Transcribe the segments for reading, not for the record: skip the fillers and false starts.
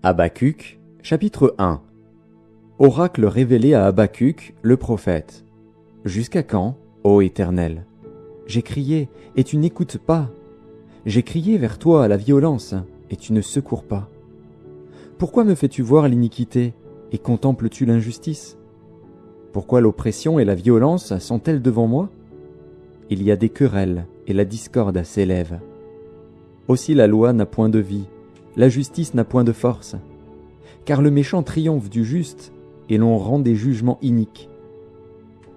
Habacuc, chapitre 1. Oracle révélé à Habacuc, le prophète. Jusqu'à quand, ô Éternel? J'ai crié, et tu n'écoutes pas. J'ai crié vers toi à la violence, et tu ne secours pas. Pourquoi me fais-tu voir l'iniquité, et contemples-tu l'injustice? Pourquoi l'oppression et la violence sont-elles devant moi? Il y a des querelles, et la discorde s'élève. Aussi la loi n'a point de vie, la justice n'a point de force. Car le méchant triomphe du juste, et l'on rend des jugements iniques.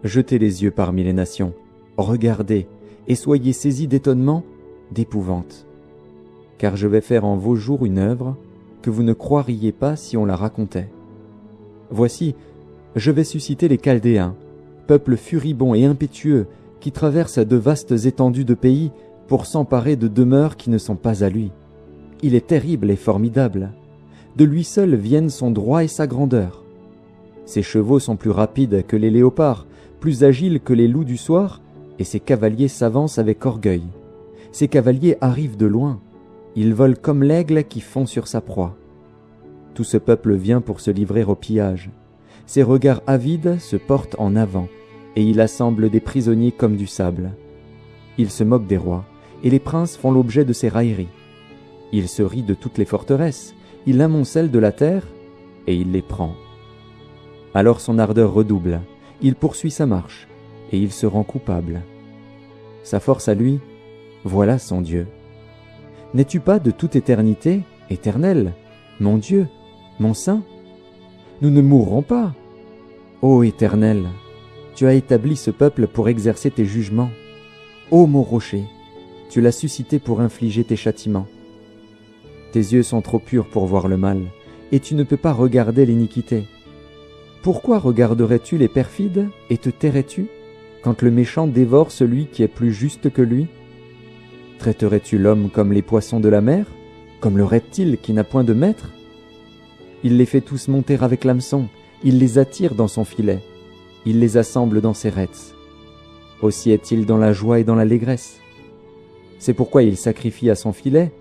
Jetez les yeux parmi les nations, regardez, et soyez saisis d'étonnement, d'épouvante. Car je vais faire en vos jours une œuvre que vous ne croiriez pas si on la racontait. Voici, je vais susciter les Chaldéens, peuple furibond et impétueux, qui traverse de vastes étendues de pays pour s'emparer de demeures qui ne sont pas à lui. Il est terrible et formidable. De lui seul viennent son droit et sa grandeur. Ses chevaux sont plus rapides que les léopards, plus agiles que les loups du soir, et ses cavaliers s'avancent avec orgueil. Ses cavaliers arrivent de loin. Ils volent comme l'aigle qui fond sur sa proie. Tout ce peuple vient pour se livrer au pillage. Ses regards avides se portent en avant, et il assemble des prisonniers comme du sable. Il se moque des rois, et les princes font l'objet de ses railleries. Il se rit de toutes les forteresses, il amoncelle de la terre, et il les prend. Alors son ardeur redouble, il poursuit sa marche, et il se rend coupable. Sa force à lui, voilà son Dieu. N'es-tu pas de toute éternité, éternel, mon Dieu, mon Saint? Nous ne mourrons pas. Ô Éternel, tu as établi ce peuple pour exercer tes jugements. Ô mon rocher, tu l'as suscité pour infliger tes châtiments. Tes yeux sont trop purs pour voir le mal, et tu ne peux pas regarder l'iniquité. Pourquoi regarderais-tu les perfides et te tairais-tu, quand le méchant dévore celui qui est plus juste que lui? Traiterais-tu l'homme comme les poissons de la mer, comme le reptile qui n'a point de maître? Il les fait tous monter avec l'hameçon, il les attire dans son filet, il les assemble dans ses rets. Aussi est-il dans la joie et dans l'allégresse. C'est pourquoi il sacrifie à son filet,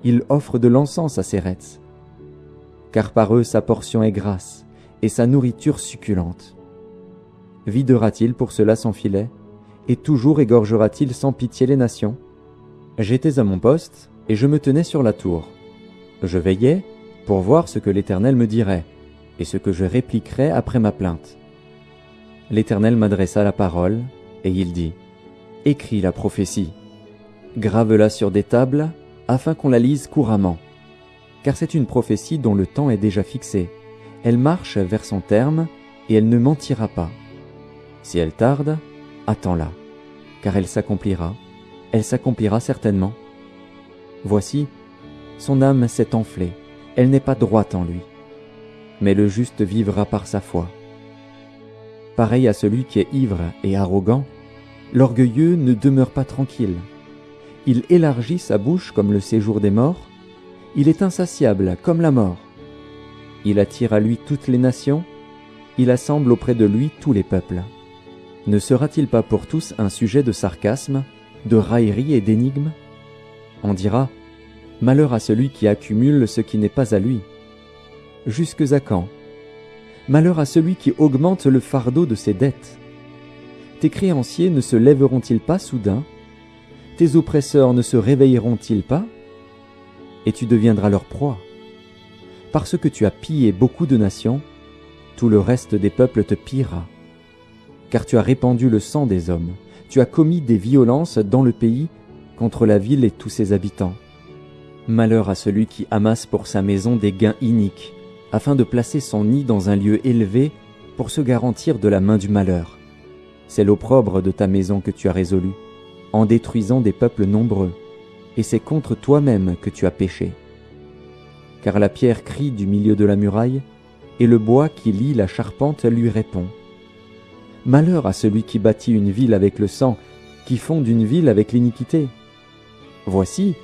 il offre de l'encens à ses rets. Car par eux sa portion est grasse, et sa nourriture succulente. Videra-t-il pour cela son filet, et toujours égorgera-t-il sans pitié les nations? J'étais à mon poste, et je me tenais sur la tour. Je veillais pour voir ce que l'Éternel me dirait, et ce que je répliquerais après ma plainte. L'Éternel m'adressa la parole, et il dit, « Écris la prophétie, grave-la sur des tables, afin qu'on la lise couramment. Car c'est une prophétie dont le temps est déjà fixé. Elle marche vers son terme, et elle ne mentira pas. Si elle tarde, attends-la, car elle s'accomplira certainement. Voici, son âme s'est enflée, elle n'est pas droite en lui. Mais le juste vivra par sa foi. Pareil à celui qui est ivre et arrogant, l'orgueilleux ne demeure pas tranquille. Il élargit sa bouche comme le séjour des morts, il est insatiable comme la mort. Il attire à lui toutes les nations, il assemble auprès de lui tous les peuples. Ne sera-t-il pas pour tous un sujet de sarcasme, de raillerie et d'énigme? On dira, malheur à celui qui accumule ce qui n'est pas à lui. Jusque à quand? Malheur à celui qui augmente le fardeau de ses dettes. Tes créanciers ne se lèveront-ils pas soudain? Tes oppresseurs ne se réveilleront-ils pas? Et tu deviendras leur proie. Parce que tu as pillé beaucoup de nations, tout le reste des peuples te pillera. Car tu as répandu le sang des hommes, tu as commis des violences dans le pays contre la ville et tous ses habitants. Malheur à celui qui amasse pour sa maison des gains iniques, afin de placer son nid dans un lieu élevé pour se garantir de la main du malheur. C'est l'opprobre de ta maison que tu as résolu, en détruisant des peuples nombreux, et c'est contre toi-même que tu as péché. Car la pierre crie du milieu de la muraille, et le bois qui lie la charpente lui répond. Malheur à celui qui bâtit une ville avec le sang, qui fonde une ville avec l'iniquité. Voici,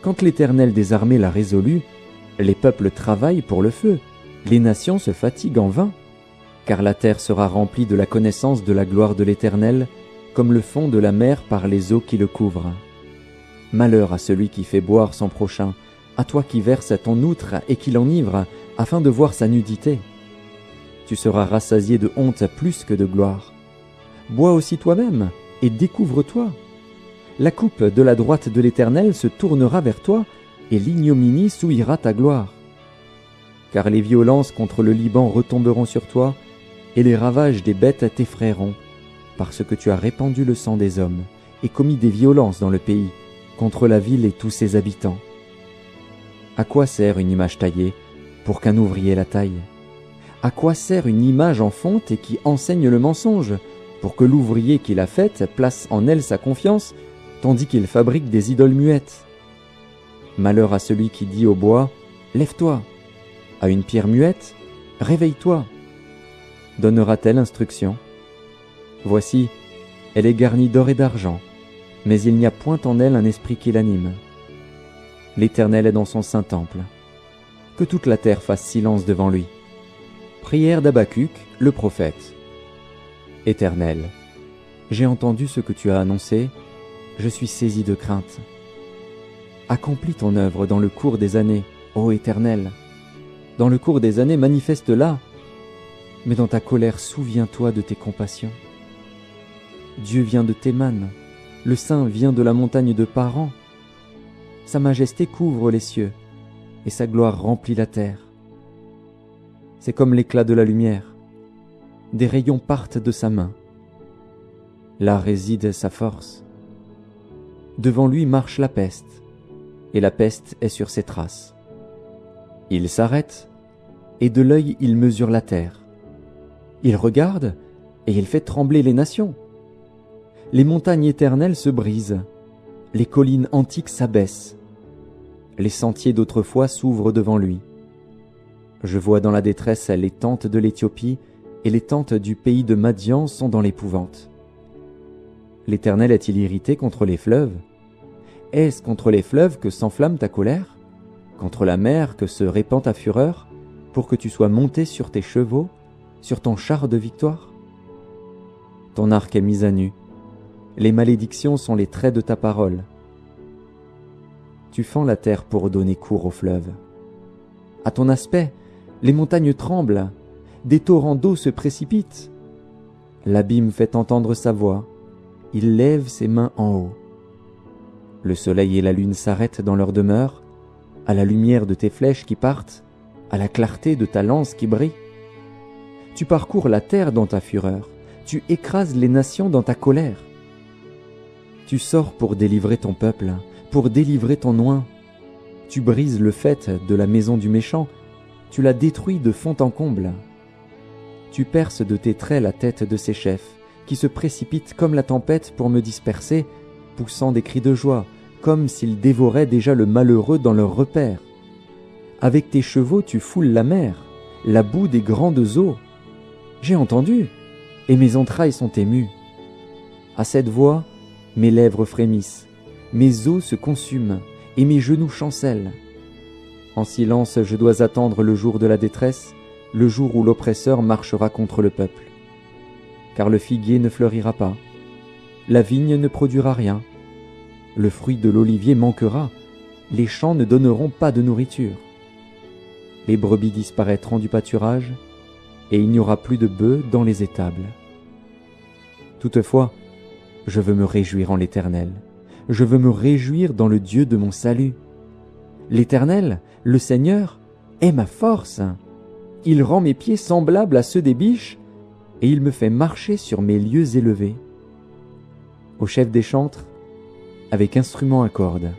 quand l'Éternel des armées l'a résolu, les peuples travaillent pour le feu, les nations se fatiguent en vain, car la terre sera remplie de la connaissance de la gloire de l'Éternel, comme le fond de la mer par les eaux qui le couvrent. Malheur à celui qui fait boire son prochain, à toi qui verses ton outre et qui l'enivre, afin de voir sa nudité. Tu seras rassasié de honte plus que de gloire. Bois aussi toi-même, et découvre-toi. La coupe de la droite de l'Éternel se tournera vers toi, et l'ignominie souillera ta gloire. Car les violences contre le Liban retomberont sur toi, et les ravages des bêtes t'effrayeront, parce que tu as répandu le sang des hommes, et commis des violences dans le pays, contre la ville et tous ses habitants. À quoi sert une image taillée, pour qu'un ouvrier la taille? À quoi sert une image en fonte et qui enseigne le mensonge, pour que l'ouvrier qui l'a faite place en elle sa confiance, tandis qu'il fabrique des idoles muettes? Malheur à celui qui dit au bois, « Lève-toi », à une pierre muette, « Réveille-toi ». Donnera-t-elle instruction? Voici, elle est garnie d'or et d'argent, mais il n'y a point en elle un esprit qui l'anime. L'Éternel est dans son saint temple. Que toute la terre fasse silence devant lui. Prière d'Habacuc, le prophète. Éternel, j'ai entendu ce que tu as annoncé, je suis saisi de crainte. Accomplis ton œuvre dans le cours des années, ô Éternel. Dans le cours des années, manifeste-la, mais dans ta colère, souviens-toi de tes compassions. Dieu vient de Théman, le Saint vient de la montagne de Paran. Sa majesté couvre les cieux, et sa gloire remplit la terre. C'est comme l'éclat de la lumière, des rayons partent de sa main. Là réside sa force. Devant lui marche la peste, et la peste est sur ses traces. Il s'arrête, et de l'œil il mesure la terre. Il regarde, et il fait trembler les nations. Les montagnes éternelles se brisent, les collines antiques s'abaissent. Les sentiers d'autrefois s'ouvrent devant lui. Je vois dans la détresse les tentes de l'Éthiopie, et les tentes du pays de Madian sont dans l'épouvante. L'Éternel est-il irrité contre les fleuves? Est-ce contre les fleuves que s'enflamme ta colère? Contre la mer que se répand ta fureur, pour que tu sois monté sur tes chevaux, sur ton char de victoire? Ton arc est mis à nu. Les malédictions sont les traits de ta parole. Tu fends la terre pour donner cours aux fleuves. À ton aspect, les montagnes tremblent, des torrents d'eau se précipitent. L'abîme fait entendre sa voix, il lève ses mains en haut. Le soleil et la lune s'arrêtent dans leur demeure, à la lumière de tes flèches qui partent, à la clarté de ta lance qui brille. Tu parcours la terre dans ta fureur, tu écrases les nations dans ta colère. Tu sors pour délivrer ton peuple, pour délivrer ton oint. Tu brises le faîte de la maison du méchant, tu la détruis de fond en comble. Tu perces de tes traits la tête de ses chefs, qui se précipitent comme la tempête pour me disperser, poussant des cris de joie, comme s'ils dévoraient déjà le malheureux dans leur repère. Avec tes chevaux tu foules la mer, la boue des grandes eaux. J'ai entendu, et mes entrailles sont émues. À cette voix, mes lèvres frémissent, mes os se consument, et mes genoux chancellent. En silence, je dois attendre le jour de la détresse, le jour où l'oppresseur marchera contre le peuple. Car le figuier ne fleurira pas, la vigne ne produira rien, le fruit de l'olivier manquera, les champs ne donneront pas de nourriture. Les brebis disparaîtront du pâturage, et il n'y aura plus de bœufs dans les étables. Toutefois, je veux me réjouir en l'Éternel, je veux me réjouir dans le Dieu de mon salut. L'Éternel, le Seigneur, est ma force. Il rend mes pieds semblables à ceux des biches, et il me fait marcher sur mes lieux élevés. Au chef des chantres, avec instrument à cordes,